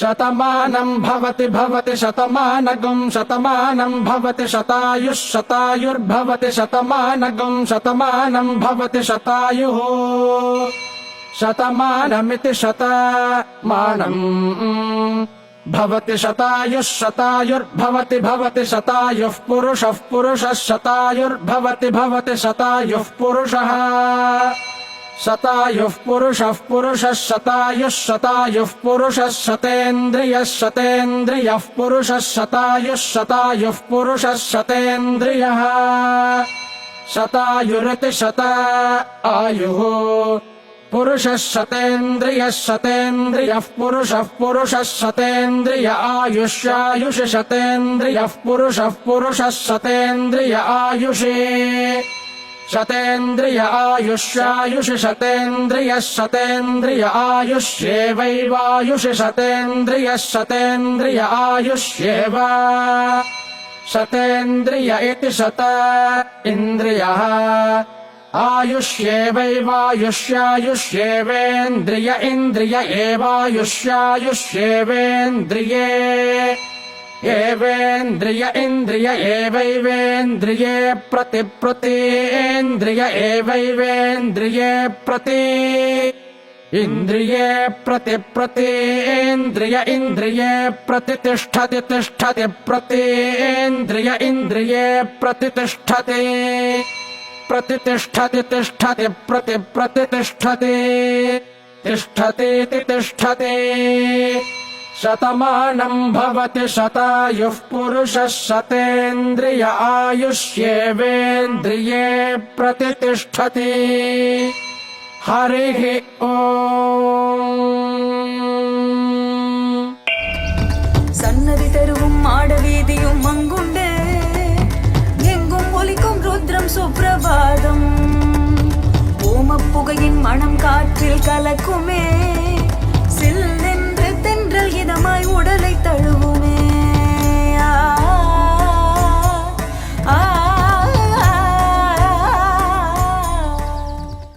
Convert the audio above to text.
शतमानं भवति भवति शतमानगं शतमानं भवति शतायुः शतायुर्भवति शतमानगं शतमानं भवति शतायुः शतमानमिति शतमानम् भवति शतायुः शतायुर्भवति भवति शतायुः पुरुषः पुरुषः शतायुर्भवति भवति शतायुः पुरुषः शतायुः पुरुषः पुरुषः शतायुः शतायुः पुरुषः शतेन्द्रियः शतेन्द्रियः पुरुषः शतायुः शतायुः पुरुषः शतेन्द्रियः शतायुरिति शतायुः पुरुषः शतेन्द्रियः शतेन्द्रियः पुरुषः पुरुषः शतेन्द्रिय आयुष्यायुष शतेन्द्रियः पुरुषः पुरुषः शतेन्द्रिय आयुषे शतेन्द्रिय आयुष्यायुष शतेन्द्रियः शतेन्द्रिय आयुष्येवैवायुष शतेन्द्रियः शतेन्द्रिय आयुष्येव शतेन्द्रिय इति शत इन्द्रियः आयुष्येवैवायुष्यायुष्येवेन्द्रिय इन्द्रिय एवायुष्यायुष्येवेन्द्रिये एवेन्द्रिय इन्द्रिय एवैवेन्द्रिये प्रतिप्रतीन्द्रिय एवैवेन्द्रिये प्रति इन्द्रिये प्रतिप्रतीन्द्रिय इन्द्रिये प्रतितिष्ठति तिष्ठति प्रतीन्द्रिय इन्द्रिये प्रतितिष्ठति प्रतितिष्ठति तिष्ठति प्रतितिष्ठति तिष्ठतीति तिष्ठति शतमानं भवति शतायुः पुरुषः शतेन्द्रिय आयुष्येवेन्द्रिये प्रतितिष्ठति हरिः ओम् सन्नति तरुवुम माडवीदियुम अंगुंडे एंगुम ओलिक्कुम रुद्रम सुप्रभातम ओमपुகையின் மணம் காற்றில் கலக்குமே சில்லென்று தென்றல் இதமாய் உடலை தழு